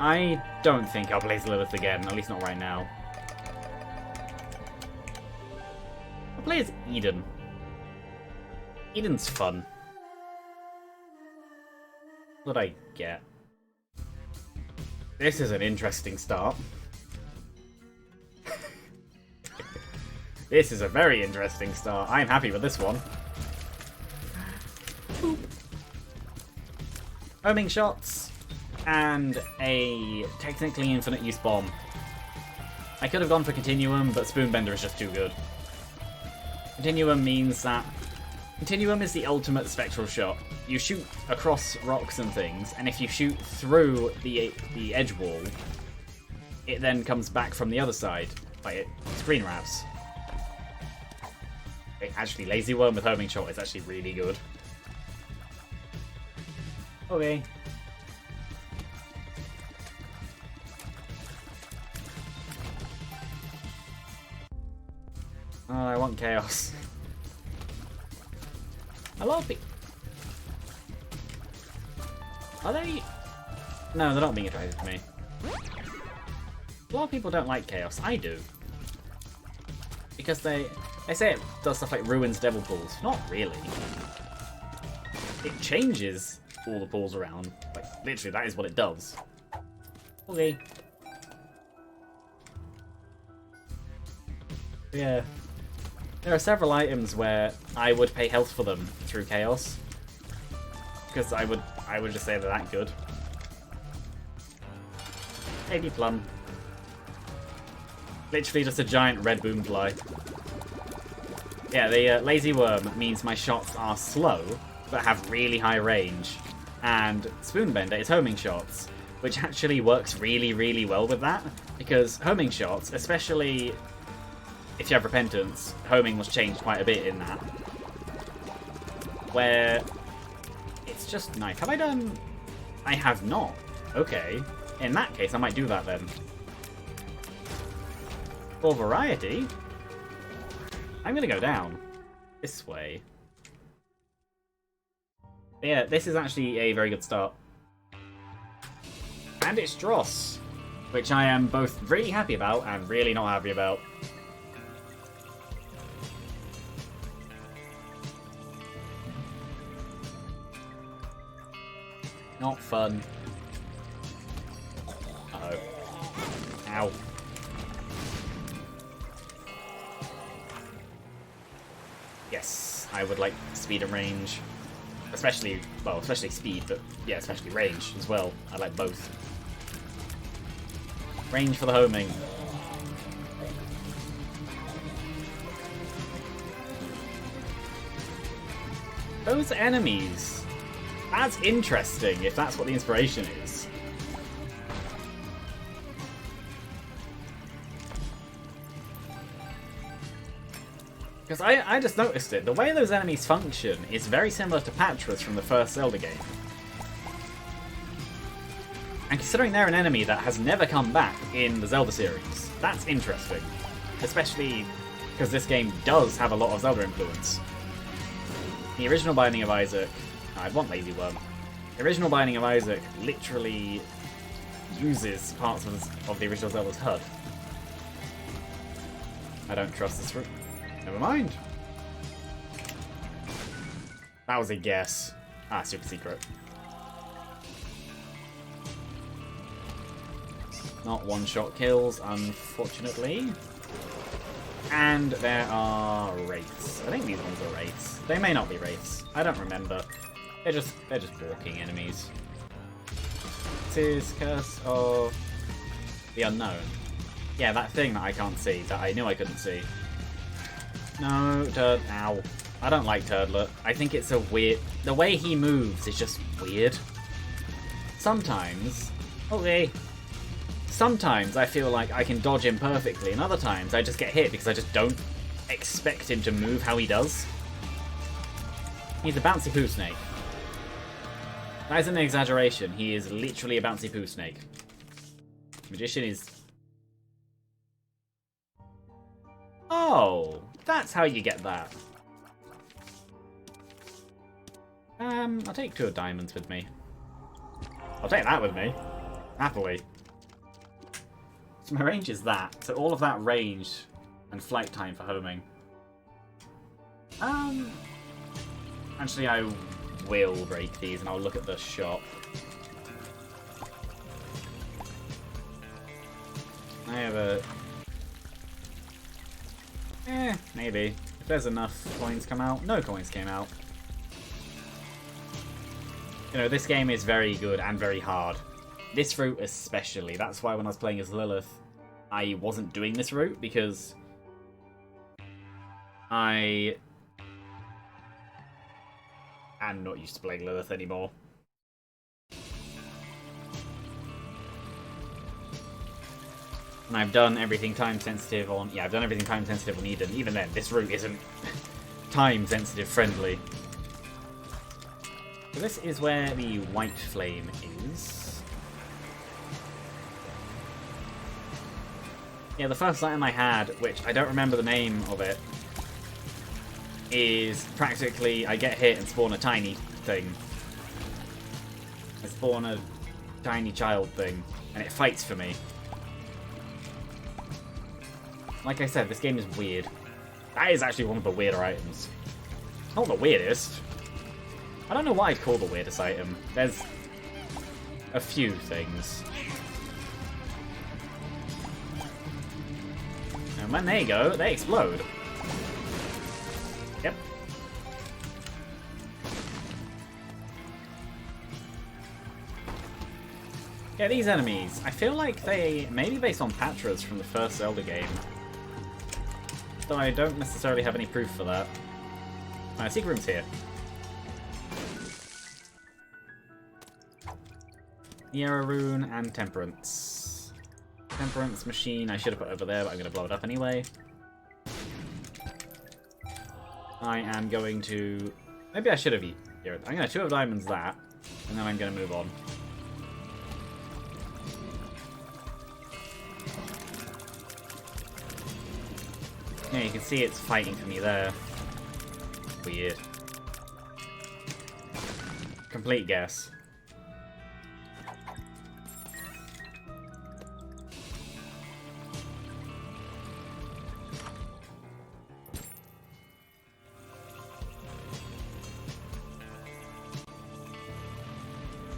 I don't think I'll play Lilith again, at least not right now. I'll play as Eden. Eden's fun. What did I get? This is an interesting start. This is a very interesting start. I'm happy with this one. Boop. Homing shots and a technically infinite use bomb. I could have gone for Continuum, but Spoonbender is just too good. Continuum means that Continuum is the ultimate spectral shot. You shoot across rocks and things, and if you shoot through the edge wall, it then comes back from the other side. Like, it screen wraps. Actually, Lazy Worm with homing shot is actually really good. Okay. Oh, I want chaos. A lot of people... Are they... No, they're not being attracted to me. A lot of people don't like chaos. I do. Because they say it does stuff like ruins devil pools. Not really. It changes all the pools around. Like, literally, that is what it does. Okay. Yeah. There are several items where I would pay health for them through chaos. Because I would just say they're that good. Maybe Plum. Literally just a giant red boomfly. Yeah, the Lazy Worm means my shots are slow, but have really high range. And Spoonbender is homing shots, which actually works really, really well with that. Because homing shots, especially if you have Repentance, homing was changed quite a bit in that. Where it's just nice. Have I done... I have not. Okay. In that case, I might do that then. For variety, I'm going to go down this way. But yeah, this is actually a very good start. And it's Dross, which I am both really happy about and really not happy about. Not fun. Uh-oh. Ow. Yes, I would like speed and range. Especially, well, especially speed, but yeah, especially range as well. I like both. Range for the homing. Those enemies. That's interesting, if that's what the inspiration is. Because I just noticed it. The way those enemies function is very similar to Patras from the first Zelda game. And considering they're an enemy that has never come back in the Zelda series, that's interesting. Especially because this game does have a lot of Zelda influence. The original Binding of Isaac... I want Lazy Worm. The original Binding of Isaac literally uses parts of the original Zelda's HUD. I don't trust this route. Never mind. That was a guess. Ah, super secret. Not one-shot kills, unfortunately. And there are wraiths. I think these ones are wraiths. They may not be wraiths. I don't remember. They're just walking enemies. This is Curse of the Unknown. Yeah, that thing that I can't see, that I knew I couldn't see. No, Turd. Ow. I don't like Turdlet. I think it's a weird... The way he moves is just weird. Sometimes... Okay. Sometimes I feel like I can dodge him perfectly, and other times I just get hit because I just don't expect him to move how he does. He's a bouncy poo snake. That isn't an exaggeration. He is literally a bouncy poo snake. Magician is... Oh, that's how you get that. I'll take 2 diamonds with me. I'll take that with me. Happily. So my range is that. So all of that range and flight time for homing. Actually, I will break these and I'll look at the shop. I have a... maybe. If there's enough coins come out. No coins came out. You know, this game is very good and very hard. This route especially. That's why when I was playing as Lilith, I wasn't doing this route, because I am not used to playing Lilith anymore. And I've done everything time sensitive on... Yeah, I've done everything time sensitive on Eden. Even then, this route isn't time sensitive friendly. So this is where the white flame is. Yeah, the first item I had, which I don't remember the name of it, is practically I get hit and spawn a tiny thing. I spawn a tiny child thing, and it fights for me. Like I said, this game is weird. That is actually one of the weirder items. Not the weirdest. I don't know what I'd call the weirdest item. There's a few things. And when they go, they explode. Yep. Yeah, these enemies, I feel like they may be based on Patras from the first Zelda game. Though I don't necessarily have any proof for that. Secret room's here. Niera Rune and Temperance. Temperance machine I should have put over there, but I'm going to blow it up anyway. I am going to... Maybe I should have... I'm going to 2 of diamonds that, and then I'm going to move on. Yeah, you can see it's fighting for me there. Weird. Complete guess.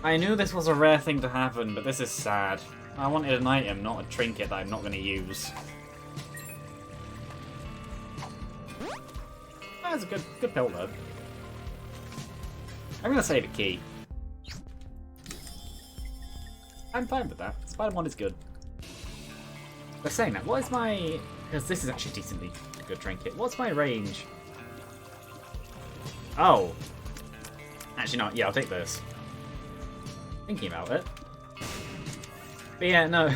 I knew this was a rare thing to happen, but this is sad. I wanted an item, not a trinket that I'm not going to use. That's a good pill, though. I'm gonna save a key. I'm fine with that. Spider-Man is good. But saying that, what is my... Because this is actually decently good trinket. What's my range? Oh. Actually not. Yeah, I'll take this. Thinking about it. But yeah, no.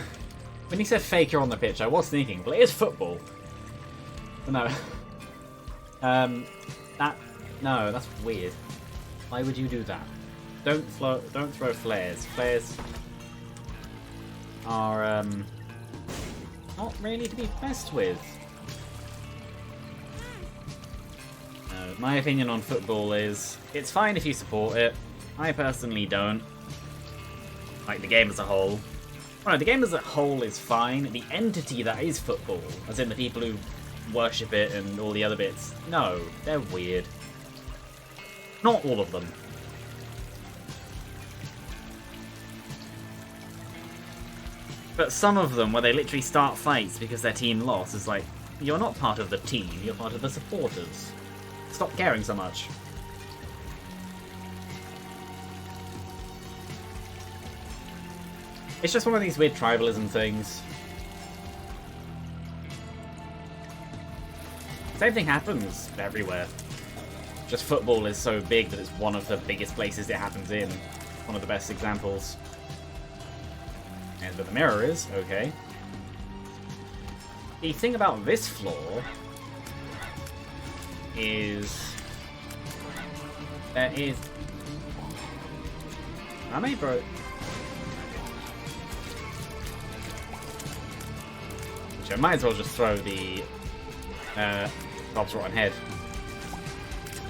When you said faker on the pitch, I was thinking, but it is football. But no. No, that's weird. Why would you do that? Don't throw flares. Flares are not really to be messed with. My opinion on football is it's fine if you support it. I personally don't. Like the game as a whole. Oh, no, the game as a whole is fine. The entity that is football, as in the people who worship it and all the other bits, no, they're weird. Not all of them. But some of them, where they literally start fights because their team lost, is like, you're not part of the team, you're part of the supporters. Stop caring so much. It's just one of these weird tribalism things. Same thing happens everywhere. Just football is so big that it's one of the biggest places it happens in. One of the best examples. And where the mirror is, okay. The thing about this floor is... There is... I may broke... Which I might as well just throw the... Bob's Rotten Head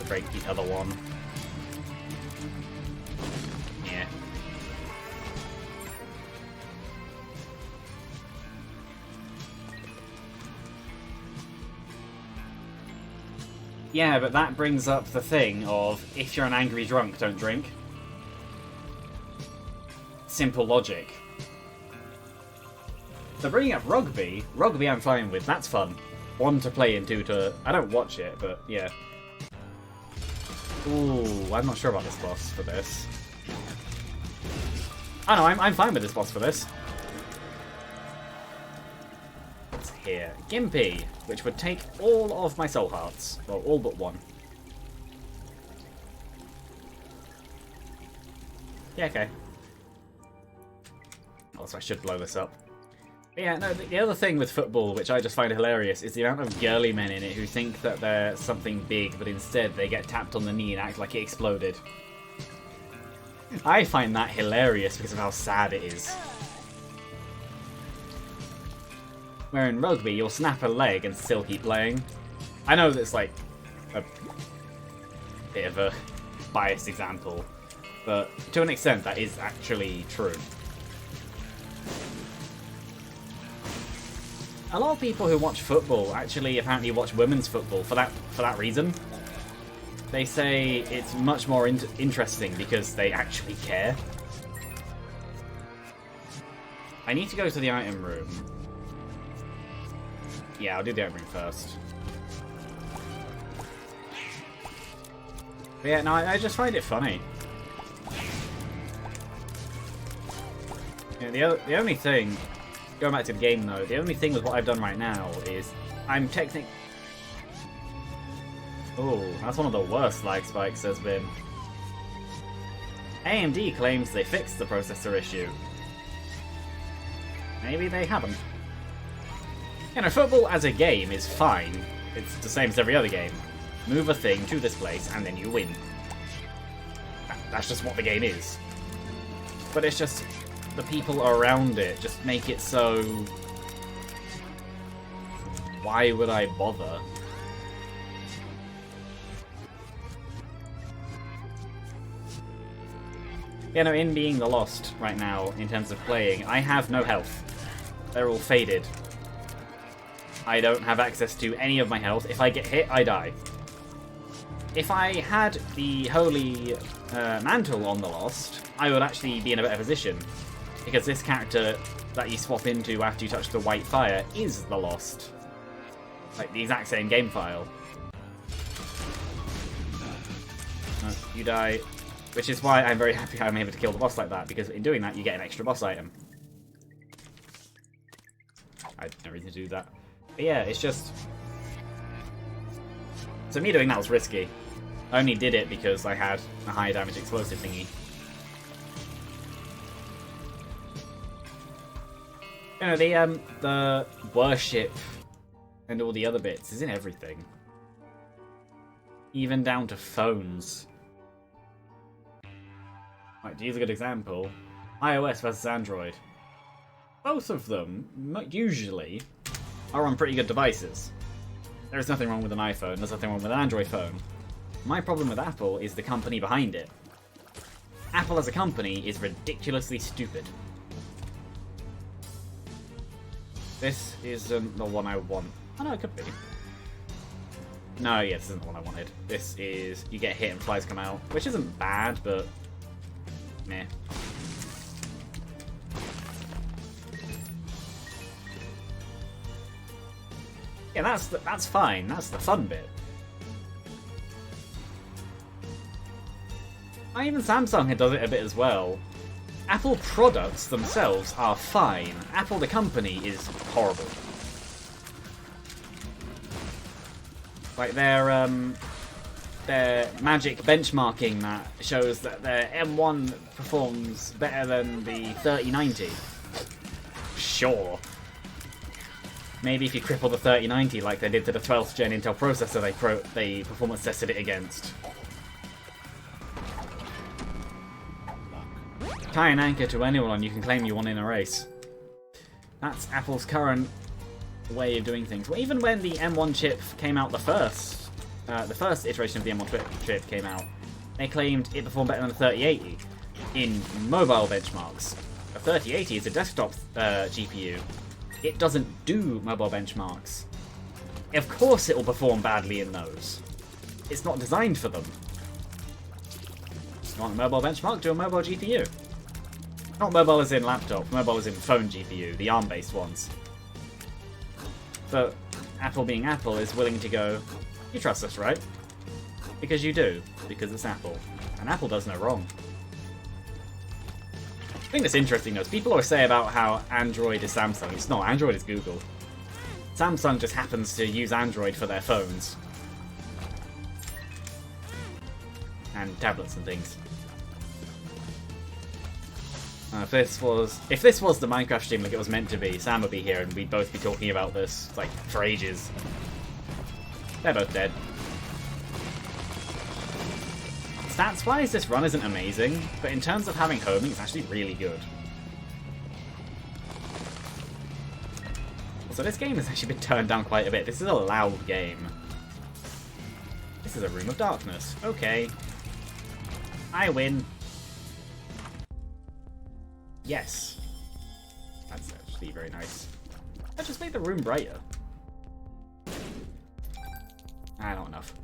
to break the other one. Yeah. Yeah, but that brings up the thing of, if you're an angry drunk, don't drink. Simple logic. So bringing up rugby I'm fine with, that's fun. 1 to play and 2 to... I don't watch it, but yeah. Ooh, I'm not sure about this boss for this. Oh no, I'm fine with this boss for this. What's here? Gimpy, which would take all of my soul hearts. Well, all but 1. Yeah, okay. Also, I should blow this up. But yeah, no, the other thing with football, which I just find hilarious, is the amount of girly men in it who think that they're something big, but instead they get tapped on the knee and act like it exploded. I find that hilarious because of how sad it is. Where in rugby, you'll snap a leg and still keep playing. I know that's like a bit of a biased example, but to an extent that is actually true. A lot of people who watch football actually apparently watch women's football for that reason. They say it's much more interesting because they actually care. I need to go to the item room. Yeah, I'll do the item room first. But yeah, no, I just find it funny. Yeah, the only thing, going back to the game though, the only thing with what I've done right now is I'm technically... Oh, that's one of the worst lag spikes there's been. AMD claims they fixed the processor issue. Maybe they haven't. You know, football as a game is fine. It's the same as every other game. Move a thing to this place and then you win. That's just what the game is. But it's just the people around it just make it so... Why would I bother? Yeah, no, in being the Lost right now, in terms of playing, I have no health. They're all faded. I don't have access to any of my health. If I get hit, I die. If I had the Holy Mantle on the Lost, I would actually be in a better position. Because this character that you swap into after you touch the white fire is the Lost. Like, the exact same game file. You die. Which is why I'm very happy I'm able to kill the boss like that, because in doing that, you get an extra boss item. I had no reason to do that. But yeah, it's just... So me doing that was risky. I only did it because I had a high damage explosive thingy. You know, the worship and all the other bits is in everything. Even down to phones. Right, to use a good example, iOS versus Android. Both of them, usually, are on pretty good devices. There's nothing wrong with an iPhone, there's nothing wrong with an Android phone. My problem with Apple is the company behind it. Apple as a company is ridiculously stupid. This isn't the one I want. Oh no, it could be. No, yeah, this isn't the one I wanted. This is, you get hit and flies come out, which isn't bad, but... meh. Yeah, that's fine. That's the fun bit. Even Samsung does it a bit as well. Apple products themselves are fine. Apple the company is horrible. Like their magic benchmarking that shows that their M1 performs better than the 3090. Sure. Maybe if you cripple the 3090 like they did to the 12th gen Intel processor they performance tested it against. Tie an anchor to anyone and you can claim you won in a race. That's Apple's current way of doing things. Well, even when the M1 chip came out, the first iteration of the M1 chip came out, they claimed it performed better than the 3080 in mobile benchmarks. The 3080 is a desktop GPU. It doesn't do mobile benchmarks. Of course it will perform badly in those. it's not designed for them. You want a mobile benchmark? Do a mobile GPU. Not mobile as in laptop, mobile as in phone GPU, the ARM-based ones. But Apple being Apple is willing to go, you trust us, right? Because you do, because it's Apple. And Apple does no wrong. I think that's interesting though. People always say about how Android is Samsung. It's not, Android is Google. Samsung just happens to use Android for their phones. And tablets and things. If this was the Minecraft stream like it was meant to be, Sam would be here and we'd both be talking about this like for ages. They're both dead. Stats-wise, this run isn't amazing, but in terms of having homing, it's actually really good. So this game has actually been turned down quite a bit. This is a loud game. This is a room of darkness. Okay. I win. Yes. That's actually very nice. Let's just make the room brighter. Not enough.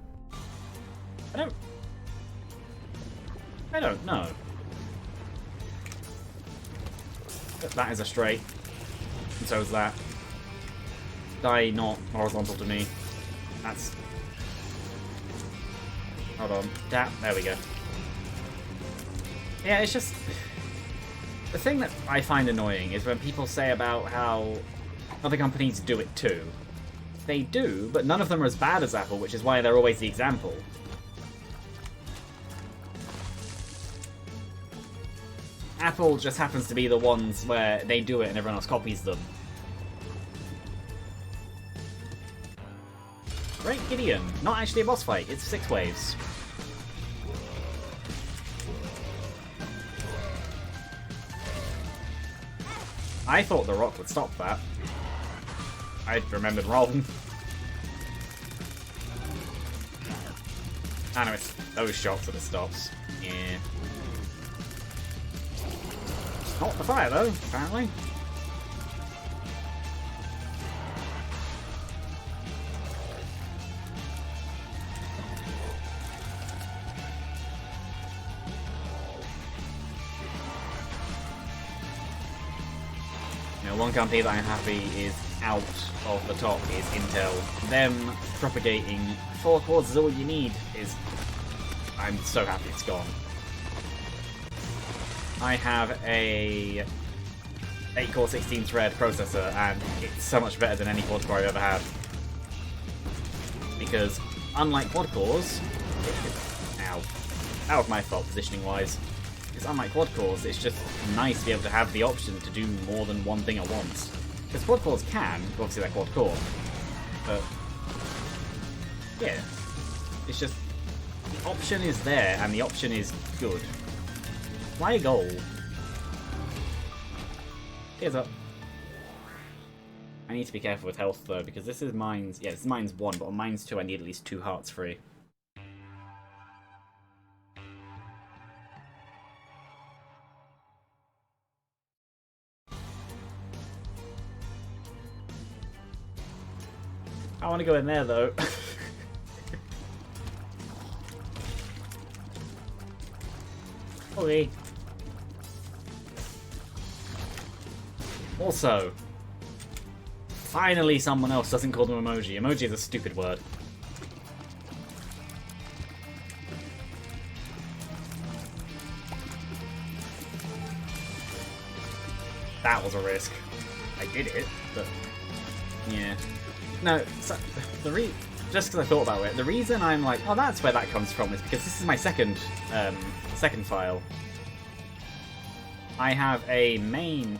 I don't know. That is a straight. And so is that. Die not horizontal to me. That's... Hold on. Tap. There we go. Yeah, it's just... The thing that I find annoying is when people say about how other companies do it too. They do, but none of them are as bad as Apple, which is why they're always the example. Apple just happens to be the ones where they do it and everyone else copies them. Great Gideon. Not actually a boss fight, it's 6 waves. I thought the rock would stop that. I remembered wrong. I know it's those shots that it stops. Yeah. Not the fire though, apparently. One company that I'm happy is out of the top is Intel. Them propagating 4 cores is all you need is... I'm so happy it's gone. I have a 8-core 16-thread processor and it's so much better than any quad-core I've ever had. Because unlike quad-cores... Ow. That was my fault positioning-wise. Because unlike quad-cores, it's just nice to be able to have the option to do more than one thing at once. Because quad-cores can, obviously they're quad-core, but yeah, it's just, the option is there, and the option is good. Fly a goal. Here's up. I need to be careful with health though, because this is mine's, yeah, this is mine's 1, but on mine's 2 I need at least 2 hearts free. I want to go in there, though. Okay. Also, finally someone else doesn't call them emoji. Emoji is a stupid word. That was a risk. I did it, but yeah. No, so, just because I thought about it, the reason I'm like, oh, that's where that comes from is because this is my second file. I have a main...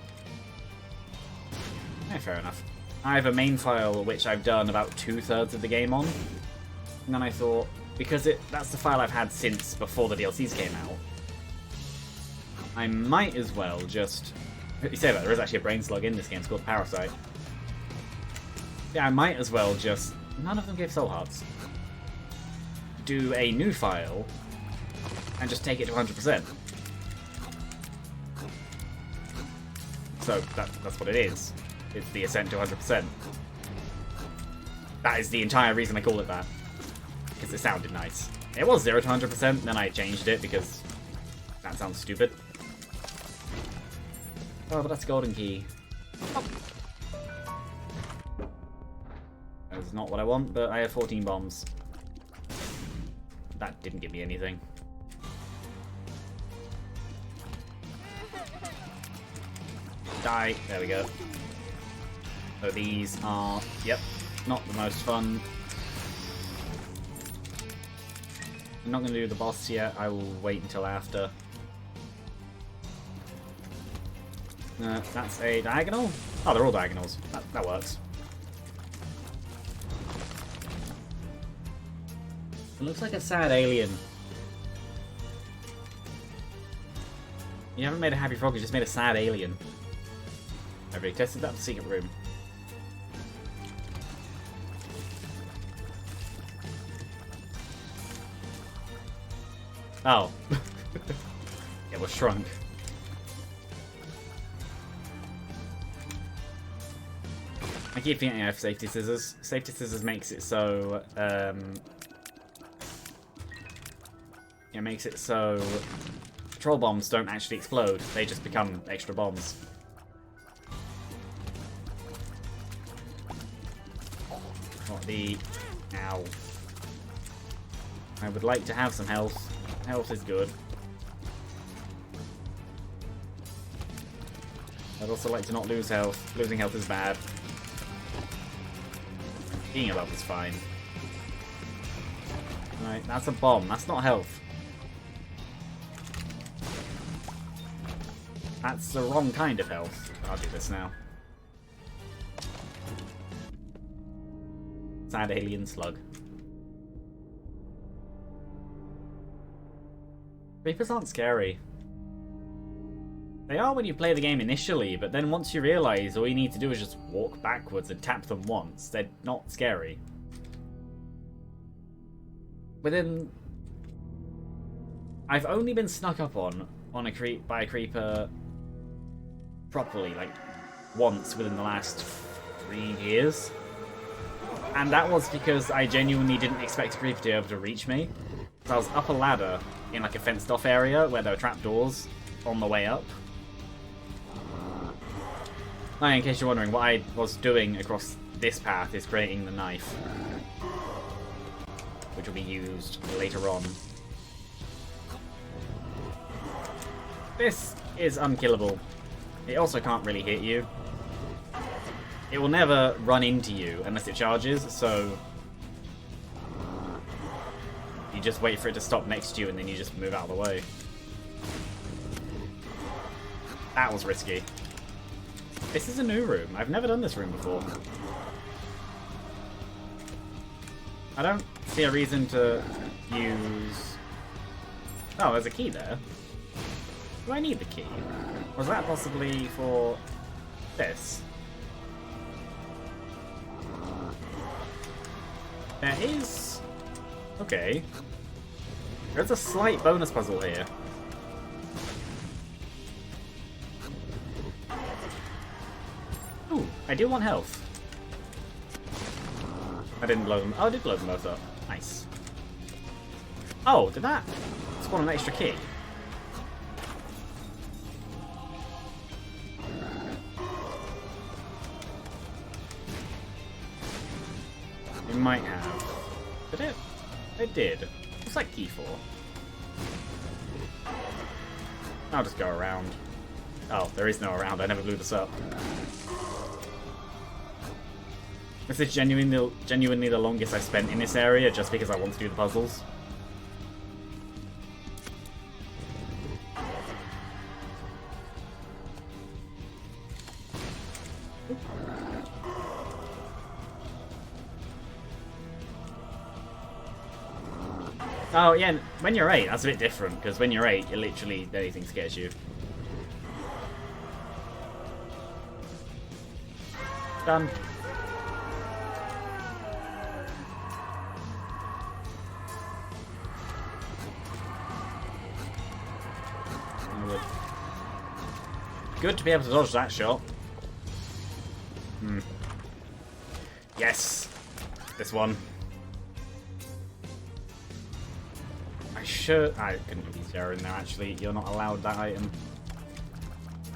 Yeah, fair enough. I have a main file which I've done about 2/3 of the game on. And then I thought, because that's the file I've had since before the DLCs came out, I might as well just... You say that, there is actually a brain slug in this game, it's called Parasite. Yeah, I might as well just... None of them give soul hearts. Do a new file and just take it to 100%. So that's what it is. It's the Ascent to 100%. That is the entire reason I call it that. because it sounded nice. It was 0 to 100%, then I changed it because that sounds stupid. Oh, but that's a golden key. Oh. That's not what I want, but I have 14 bombs. That didn't give me anything. Die. There we go. So these are, yep, not the most fun. I'm not going to do the boss yet. I will wait until after. That's a diagonal? Oh, they're all diagonals. That works. It looks like a sad alien. You haven't made a happy frog, you just made a sad alien. Have you tested that secret room? Oh. It was shrunk. I keep thinking I have safety scissors. Safety scissors makes it so, it makes it so troll bombs don't actually explode, they just become extra bombs. Not the... Ow. I would like to have some health. Health is good. I'd also like to not lose health. Losing health is bad. Being above is fine. Right, that's a bomb. That's not health. That's the wrong kind of health. I'll do this now. Sad alien slug. Reapers aren't scary. They are when you play the game initially, but then once you realise all you need to do is just walk backwards and tap them once, they're not scary. Within... I've only been snuck up on by a creeper properly, like, once within the last 3 years. And that was because I genuinely didn't expect a creeper to be able to reach me. So I was up a ladder in like a fenced off area where there were trapdoors on the way up. Now, in case you're wondering, what I was doing across this path is creating the knife, which will be used later on. This is unkillable. It also can't really hit you. It will never run into you unless it charges, so you just wait for it to stop next to you and then you just move out of the way. That was risky. This is a new room. I've never done this room before. I don't see a reason to use... Oh, there's a key there. Do I need the key? Was that possibly for this? There is... Okay. There's a slight bonus puzzle here. Ooh, I do want health. I didn't blow them. Oh, I did blow them both up. Nice. Oh, did that spawn an extra key? It might have. Did it? It did. What's that key for? I'll just go around. Oh, there is no around. I never blew this up. This is genuinely the longest I've spent in this area just because I want to do the puzzles. Oh yeah, when you're 8, that's a bit different, because when you're 8, literally anything scares you. Done. Good to be able to dodge that shot. Yes! This one. should... I couldn't use zero in there, actually. You're not allowed that item.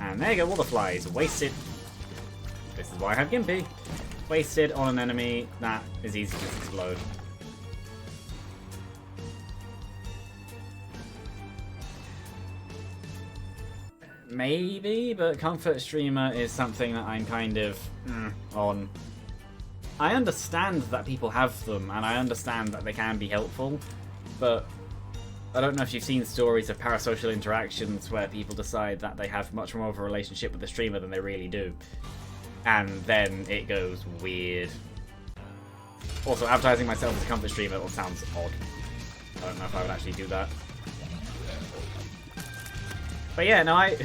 And there you go, water flies. Wasted. This is why I have Gimpy. Wasted on an enemy that is easy to explode. Maybe, but Comfort Streamer is something that I'm kind of on. I understand that people have them, and I understand that they can be helpful, but I don't know if you've seen stories of parasocial interactions where people decide that they have much more of a relationship with the streamer than they really do. And then it goes weird. Also, advertising myself as a comfort streamer sounds odd. I don't know if I would actually do that. But yeah, no, I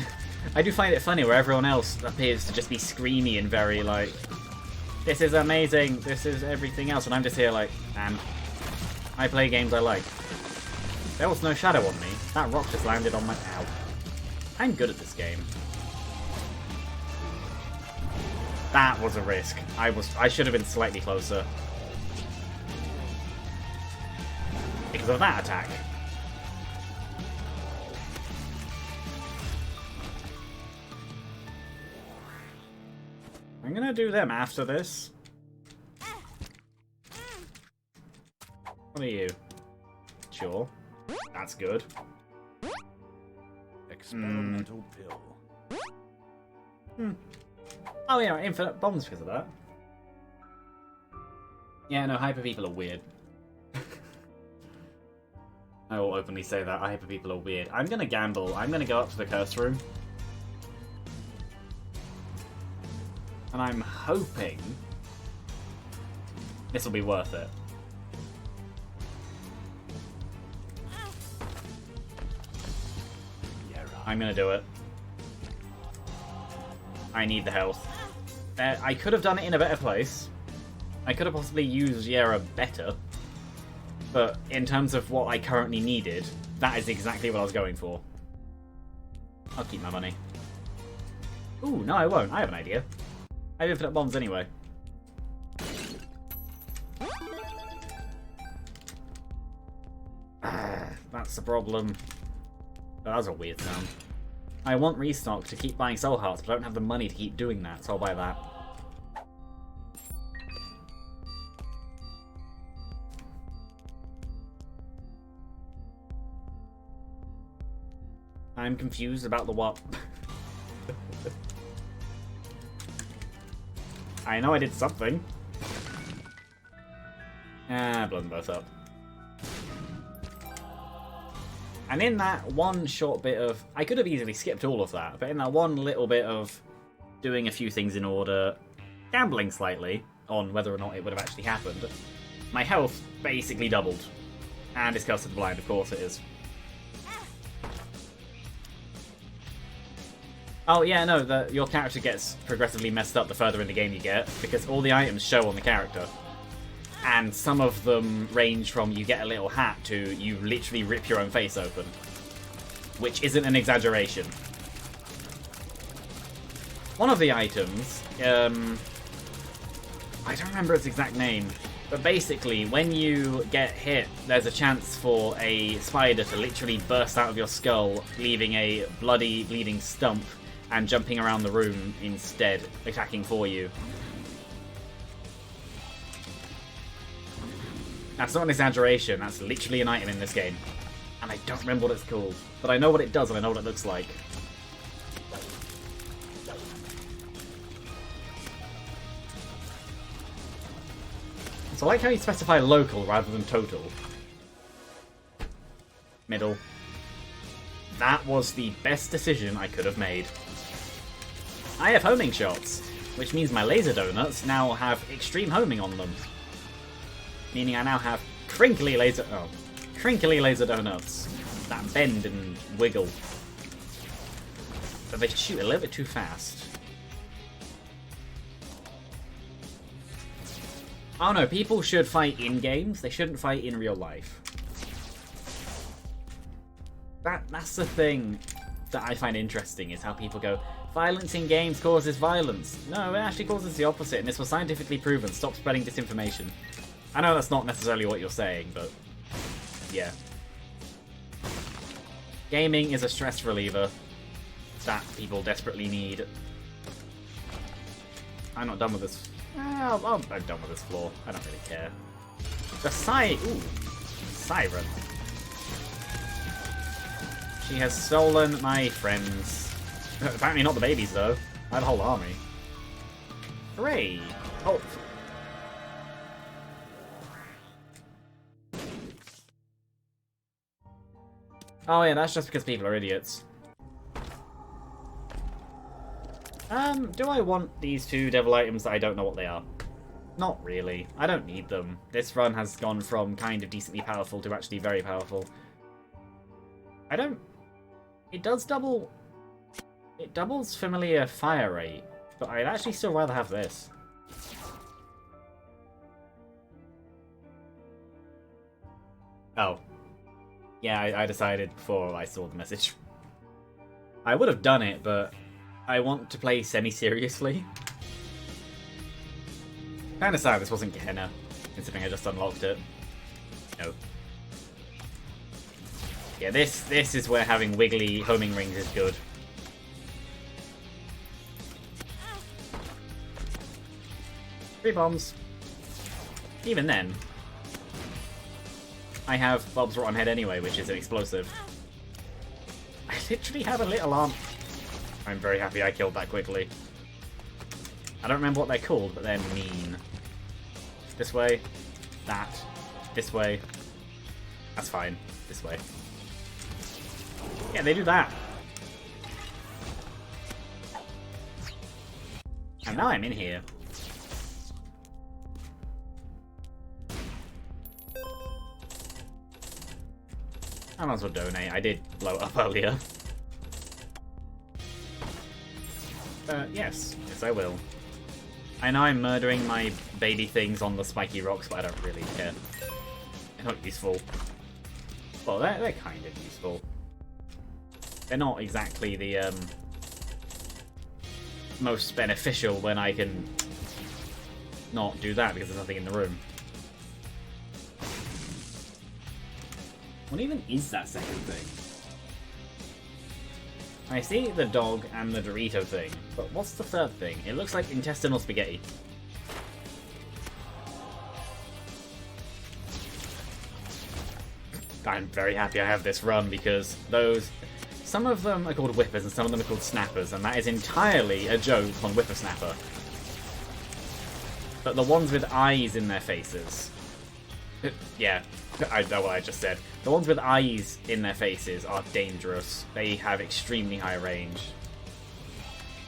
do find it funny where everyone else appears to just be screamy and very like, this is amazing, this is everything else, and I'm just here like, and I play games I like. There was no shadow on me. That rock just landed on my... Ow. I'm good at this game. That was a risk. I should have been slightly closer. Because of that attack. I'm gonna do them after this. What are you? Sure. That's good. Experimental pill. Oh yeah, infinite bombs because of that. Yeah, no, hyper people are weird. I will openly say that. Hyper people are weird. I'm gonna gamble. I'm gonna go up to the curse room. And I'm hoping this will be worth it. I'm gonna do it. I need the health. I could have done it in a better place. I could have possibly used Yera better. But in terms of what I currently needed, that is exactly what I was going for. I'll keep my money. Ooh, no I won't. I have an idea. I have infinite bombs anyway. That's the problem. Oh, that was a weird sound. I want restock to keep buying soul hearts, but I don't have the money to keep doing that, so I'll buy that. I'm confused about the what. I know I did something. Ah, blow them both up. And in that one short bit of... I could have easily skipped all of that, but in that one little bit of doing a few things in order, gambling slightly on whether or not it would have actually happened, my health basically doubled. And it's Curse of the Blind, of course it is. Oh yeah, no, your character gets progressively messed up the further in the game you get, because all the items show on the character. And some of them range from you get a little hat to you literally rip your own face open. Which isn't an exaggeration. One of the items, I don't remember its exact name, but basically when you get hit, there's a chance for a spider to literally burst out of your skull, leaving a bloody, bleeding stump, and jumping around the room instead, attacking for you. That's not an exaggeration, that's literally an item in this game. And I don't remember what it's called, but I know what it does and I know what it looks like. So I like how you specify local rather than total. Middle. That was the best decision I could have made. I have homing shots, which means my laser donuts now have extreme homing on them. Meaning I now have crinkly laser donuts that bend and wiggle. But they shoot a little bit too fast. Oh no, people should fight in games, they shouldn't fight in real life. That's the thing that I find interesting, is how people go, violence in games causes violence. No, it actually causes the opposite, and this was scientifically proven. Stop spreading disinformation. I know that's not necessarily what you're saying, but yeah. Gaming is a stress reliever that people desperately need. I'm not done with this. I'm done with this floor. I don't really care. The Siren. She has stolen my friends. Apparently not the babies, though. I have a whole army. Hooray! Oh. Oh yeah, that's just because people are idiots. Do I want these two devil items that I don't know what they are? Not really. I don't need them. This run has gone from kind of decently powerful to actually very powerful. I don't... It does double... It doubles familiar fire rate, but I'd actually still rather have this. Oh. Yeah, I decided before I saw the message. I would have done it, but I want to play semi-seriously. Kinda sad this wasn't Gehenna, considering I just unlocked it. No. Yeah, this is where having wiggly homing rings is good. Three bombs. Even then, I have Bob's Rotten Head anyway, which is an explosive. I literally have a little arm. I'm very happy I killed that quickly. I don't remember what they're called, but they're mean. This way. That. This way. That's fine. This way. Yeah, they do that. And now I'm in here. I might as well donate. I did blow it up earlier. Yes. Yes, I will. I know I'm murdering my baby things on the spiky rocks, but I don't really care. They're not useful. Well, they're kind of useful. They're not exactly the most beneficial when I can not do that because there's nothing in the room. What even is that second thing? I see the dog and the Dorito thing, but what's the third thing? It looks like intestinal spaghetti. I'm very happy I have this run because some of them are called whippers and some of them are called snappers, and that is entirely a joke on whippersnapper. But the ones with eyes in their faces. Yeah, I know what I just said. The ones with eyes in their faces are dangerous. They have extremely high range.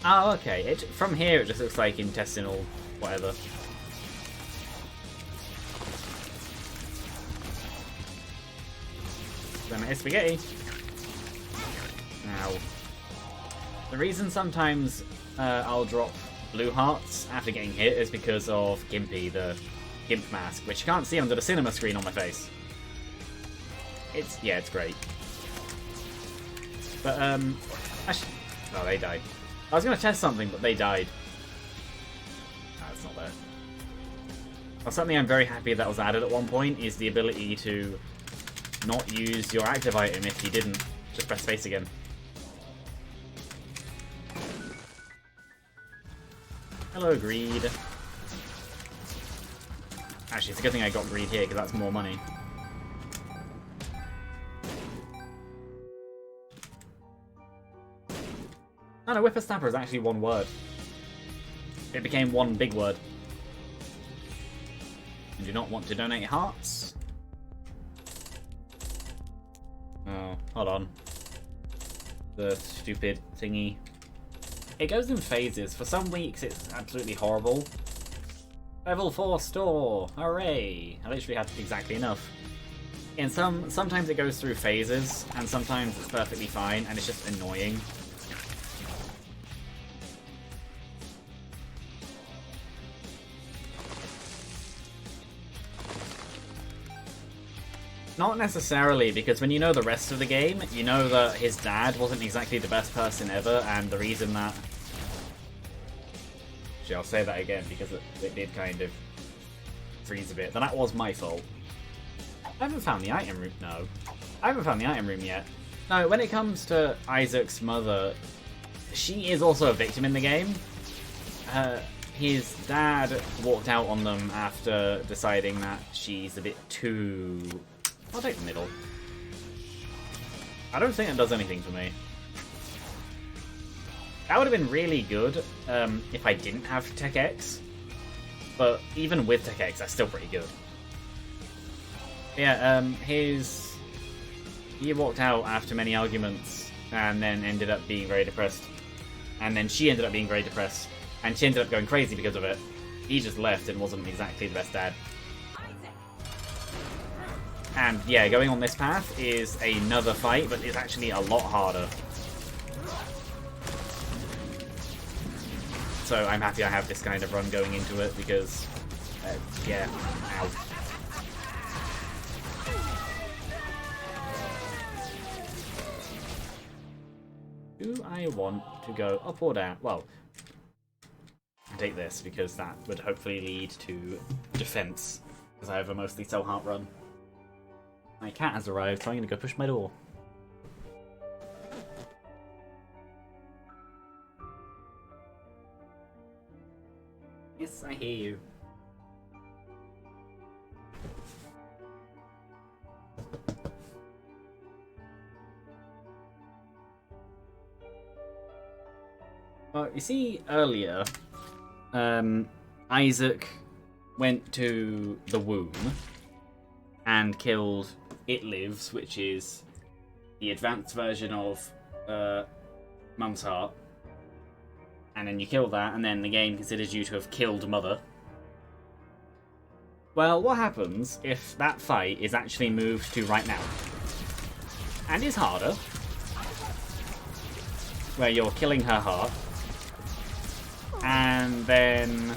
Oh, okay. From here it just looks like intestinal whatever. Then it's spaghetti. Now, the reason sometimes I'll drop blue hearts after getting hit is because of Gimpy, the Gimp mask, which you can't see under the cinema screen on my face. It's great. But, actually, oh, they died. I was going to test something, but they died. Nah, it's not there. Well, something I'm very happy that was added at one point is the ability to not use your active item if you didn't. Just press space again. Hello, greed. Actually, it's a good thing I got greed here, because that's more money. No, whippersnapper is actually one word. It became one big word. You do not want to donate hearts? Oh, hold on. The stupid thingy. It goes in phases. For some weeks it's absolutely horrible. Level 4 store! Hooray! I literally had exactly enough. And sometimes it goes through phases, and sometimes it's perfectly fine, and it's just annoying. Not necessarily, because when you know the rest of the game, you know that his dad wasn't exactly the best person ever, and the reason that... Actually, I'll say that again, because it did kind of freeze a bit. Then that was my fault. I haven't found the item room. No. I haven't found the item room yet. No, when it comes to Isaac's mother, she is also a victim in the game. His dad walked out on them after deciding that she's a bit too... I'll take the middle. I don't think it does anything for me. That would have been really good if I didn't have Tech X. But even with Tech X, that's still pretty good. Yeah, he walked out after many arguments and then ended up being very depressed. And then she ended up being very depressed. And she ended up going crazy because of it. He just left and wasn't exactly the best dad. And yeah, going on this path is another fight, but it's actually a lot harder. So I'm happy I have this kind of run going into it because, yeah, ow. Do I want to go up or down? Well, I'll take this because that would hopefully lead to defense because I have a mostly sell heart run. My cat has arrived, so I'm going to go push my door. Yes, I hear you. Well, you see, earlier, Isaac went to the womb and killed It Lives, which is the advanced version of Mum's Heart. And then you kill that, and then the game considers you to have killed Mother. Well, what happens if that fight is actually moved to right now? And is harder. Where you're killing her heart. And then...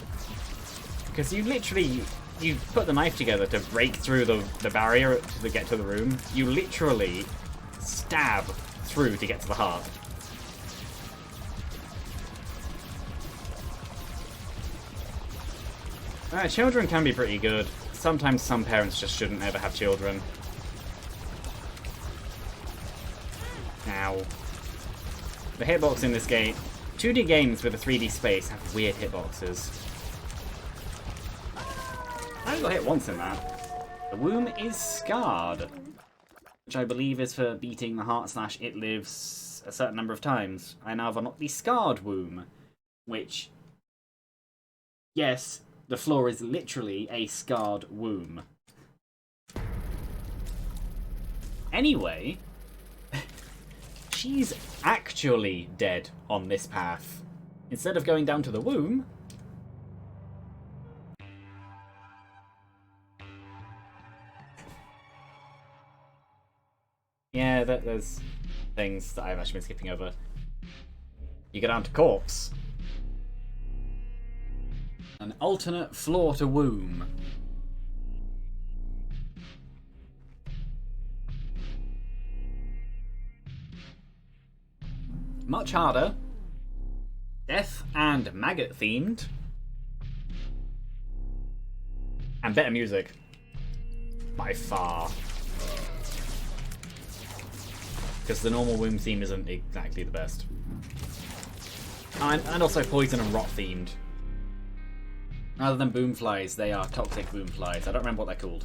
Because you literally... You put the knife together to break through the barrier to get to the room. You literally stab through to get to the heart. Children can be pretty good. Sometimes some parents just shouldn't ever have children. Ow. The hitbox in this game... 2D games with a 3D space have weird hitboxes. I only got hit once in that. The womb is scarred. Which I believe is for beating the heart / It Lives a certain number of times. I now have unlocked the scarred womb. Which... Yes, the floor is literally a scarred womb. Anyway... She's actually dead on this path. Instead of going down to the womb... Yeah, there's things that I've actually been skipping over. You go down to corpse. An alternate floor to womb. Much harder. Death and maggot themed. And better music. By far. Because the normal womb theme isn't exactly the best. And also poison and rot themed. Rather than boomflies, they are toxic boomflies. I don't remember what they're called.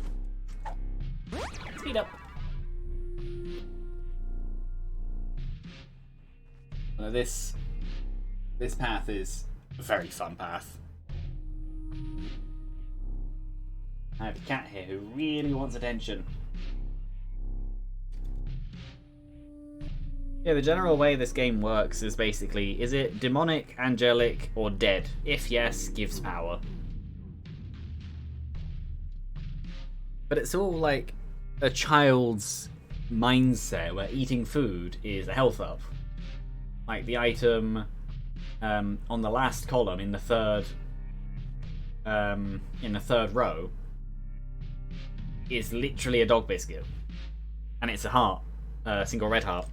Speed up. This path is a very fun path. I have a cat here who really wants attention. Yeah, the general way this game works is basically, is it demonic, angelic, or dead? If yes, gives power. But it's all like a child's mindset where eating food is a health up. Like the item on the last column in the third row is literally a dog biscuit, and it's a heart, a single red heart.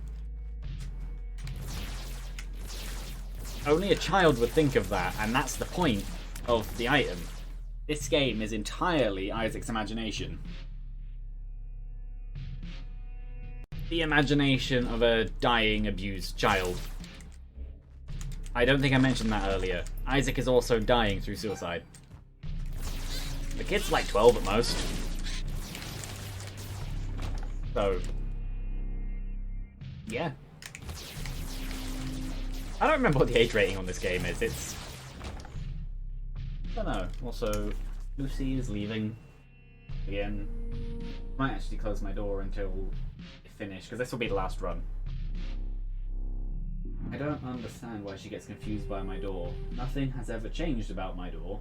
Only a child would think of that, and that's the point of the item. This game is entirely Isaac's imagination. the imagination of a dying, abused child. I don't think I mentioned that earlier. Isaac is also dying through suicide. The kid's like 12 at most. So, yeah. I don't remember what the age rating on this game is. It's... I don't know. Also, Lucy is leaving again. Might actually close my door until I finish, because this will be the last run. I don't understand why she gets confused by my door. Nothing has ever changed about my door.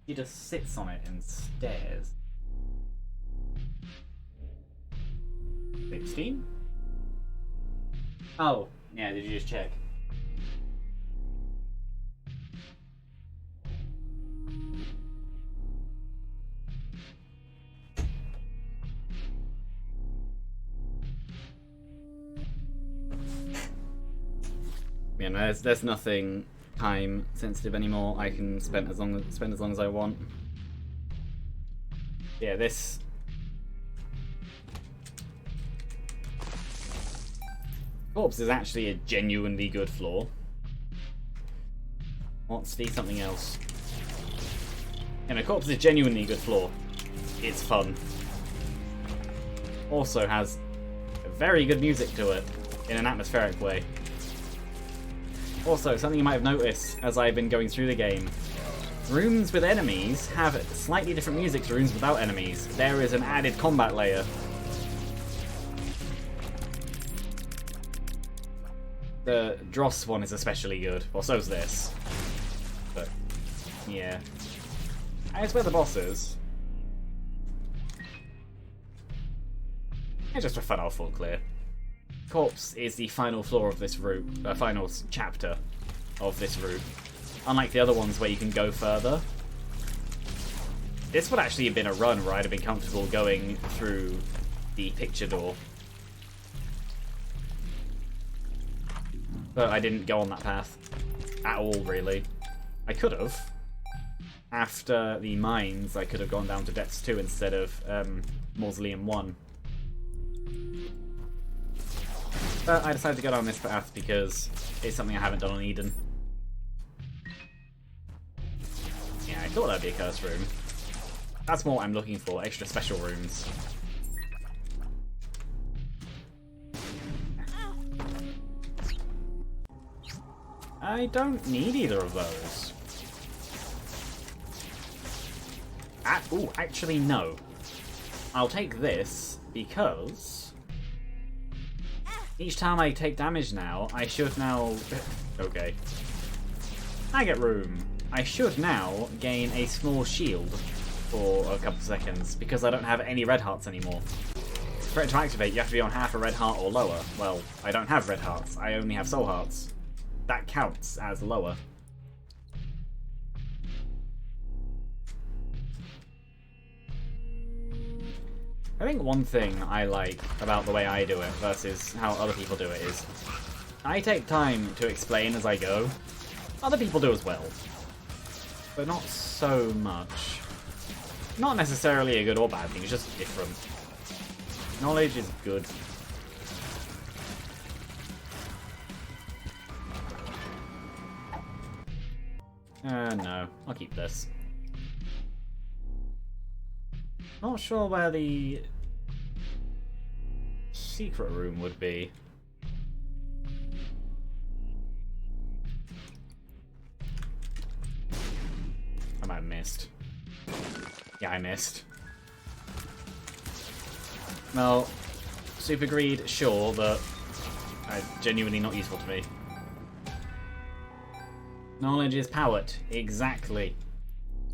She just sits on it and stares. 16? Oh, yeah, did you just check? You know, there's nothing time sensitive anymore. I can spend as long as I want. Yeah, this corpse is actually a genuinely good floor. Let's see something else. And a corpse is a genuinely good floor. It's fun. Also has very good music to it in an atmospheric way. Also, something you might have noticed as I've been going through the game, rooms with enemies have slightly different music to rooms without enemies. There is an added combat layer. The Dross one is especially good. Well, so's this. But, yeah. It's where the boss is. It's just a fun old full clear. Corpse is the final floor of this route, final chapter of this route. Unlike the other ones where you can go further. This would actually have been a run where I'd have been comfortable going through the picture door. But I didn't go on that path at all, really. I could have. After the mines, I could have gone down to Depths 2 instead of Mausoleum 1. But I decided to go down this path because it's something I haven't done on Eden. Yeah, I thought that'd be a curse room. That's more what I'm looking for, extra special rooms. I don't need either of those. Ooh, actually no. I'll take this because each time I take damage now, I should now... Okay. I get room. I should now gain a small shield for a couple seconds, because I don't have any red hearts anymore. For it to activate, you have to be on half a red heart or lower. Well, I don't have red hearts. I only have soul hearts. That counts as lower. I think one thing I like about the way I do it versus how other people do it is I take time to explain as I go. Other people do as well, but not so much. Not necessarily a good or bad thing, it's just different. Knowledge is good. No, I'll keep this. Not sure where the secret room would be. I might have missed. Yeah, I missed. Well, super greed, sure, but genuinely not useful to me. Knowledge is powered. Exactly.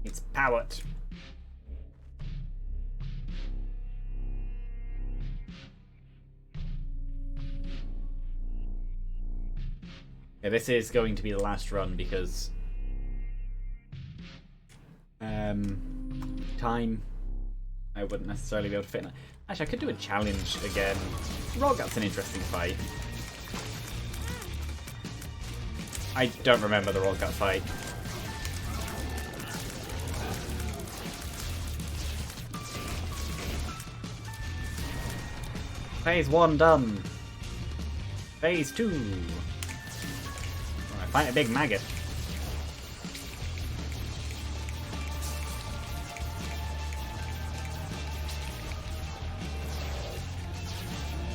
It's powered. Yeah, this is going to be the last run because time. I wouldn't necessarily be able to fit in it. Actually, I could do a challenge again. Rogut's an interesting fight. I don't remember the Rogut fight. Phase 1 done. Phase 2. I fight a big maggot.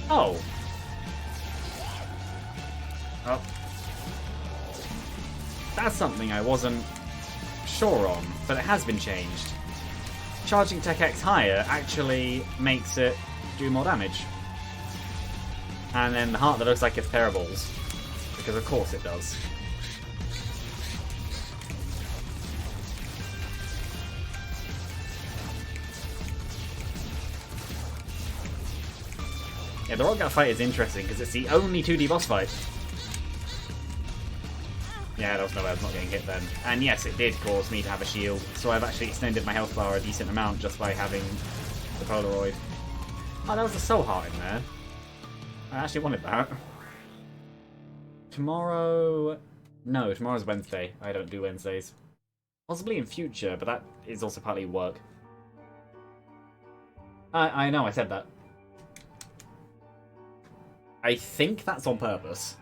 Oh. Oh. That's something I wasn't sure on, but it has been changed. Charging Tech X higher actually makes it do more damage. And then the heart that looks like it's pair of balls. Because of course it does. Yeah, the rock gut fight is interesting because it's the only 2D boss fight. Yeah, there was no way I was not getting hit then. And yes, it did cause me to have a shield, so I've actually extended my health bar a decent amount just by having the Polaroid. Oh, there was a soul heart in there. I actually wanted that. Tomorrow... No, tomorrow's Wednesday. I don't do Wednesdays. Possibly in future, but that is also partly work. I know, I said that. I think that's on purpose.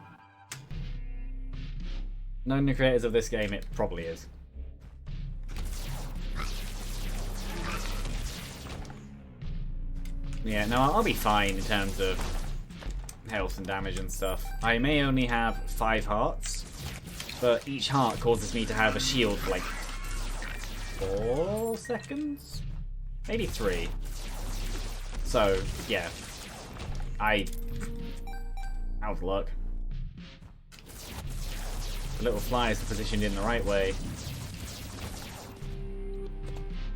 Knowing the creators of this game, it probably is. Yeah, no, I'll be fine in terms of health and damage and stuff. I may only have 5 hearts, but each heart causes me to have a shield for like 4 seconds? Maybe 3. So, yeah. Out of luck. The little flies are positioned in the right way.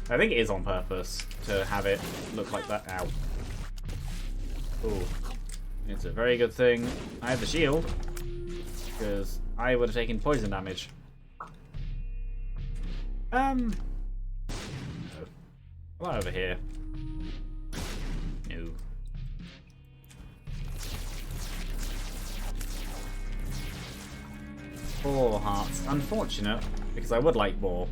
I think it is on purpose to have it look like that. Ow. Ooh. It's a very good thing I have the shield, because I would have taken poison damage. No. What over here? No. Four hearts. Unfortunate, because I would like more.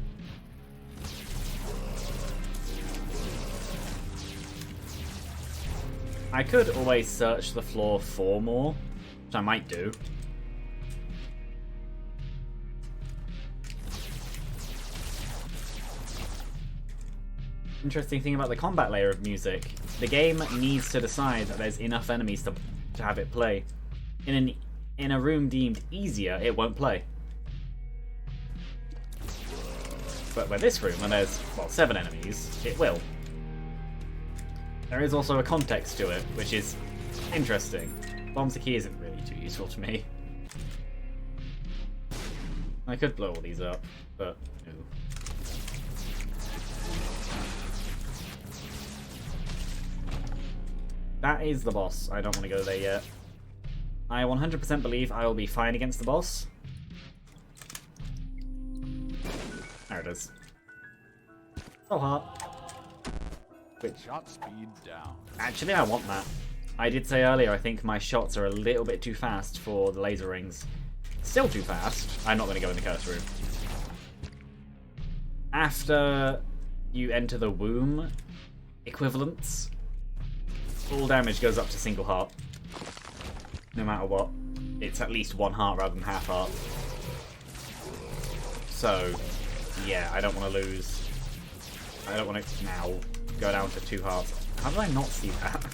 I could always search the floor for more, which I might do. Interesting thing about the combat layer of music. The game needs to decide that there's enough enemies to have it play. In a room deemed easier, it won't play. But with this room, when there's, well, 7 enemies, it will. There is also a context to it, which is interesting. Bombs the key isn't really too useful to me. I could blow all these up, but no. That is the boss. I don't want to go there yet. I 100% believe I will be fine against the boss. There it is. Oh, heart. Which, shot speed down. Actually, I want that. I did say earlier I think my shots are a little bit too fast for the laser rings. Still too fast. I'm not going to go in the curse room. After you enter the womb equivalents, all damage goes up to single heart. No matter what. It's at least 1 heart rather than half heart. So, yeah, I don't want to lose. I don't want to now go down to 2 hearts. How did I not see that?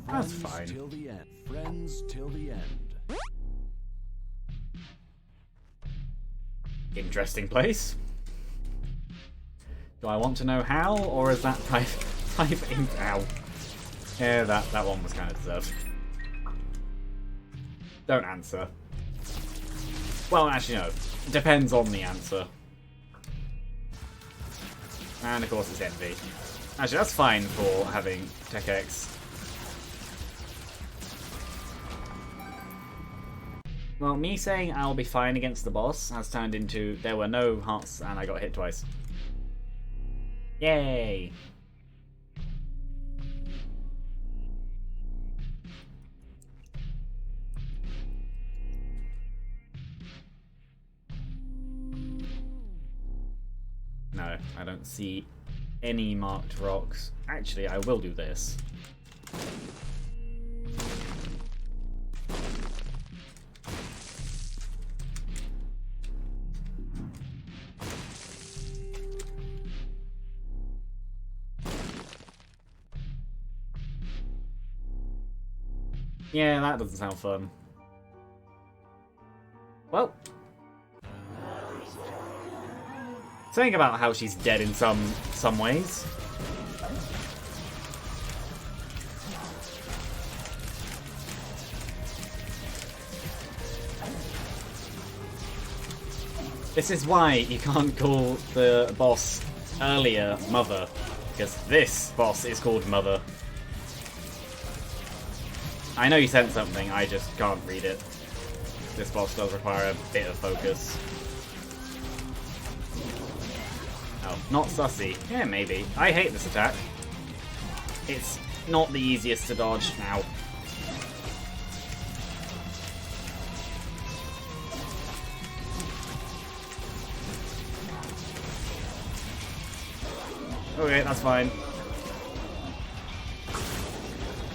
That's fine. Till the end. Friends till the end. Interesting place. Do I want to know how, or is that type in? Ow. Yeah, that one was kind of deserved. Don't answer. Well, actually, no. It depends on the answer. And of course, it's envy. Actually, that's fine for having Tech X. Well, me saying I'll be fine against the boss has turned into there were no hearts and I got hit twice. Yay! No, I don't see any marked rocks. Actually, I will do this. Yeah, that doesn't sound fun. Well. Something about how she's dead in some ways. This is why you can't call the boss earlier Mother, because this boss is called Mother. I know you sent something, I just can't read it. This boss does require a bit of focus. Oh, not sussy. Yeah, maybe. I hate this attack. It's not the easiest to dodge now. Okay, that's fine.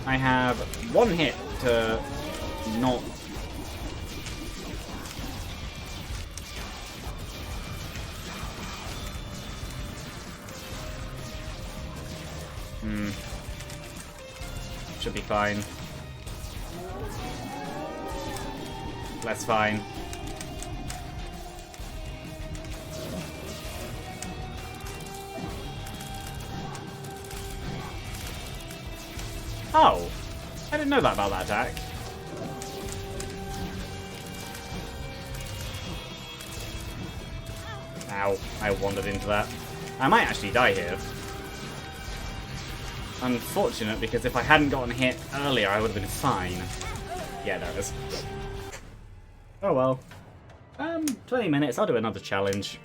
I have one hit to not... Should be fine. That's fine. Oh! I didn't know that about that attack. Ow, I wandered into that. I might actually die here. Unfortunate, because if I hadn't gotten hit earlier, I would have been fine. Yeah, there it is. Oh well. 20 minutes, I'll do another challenge.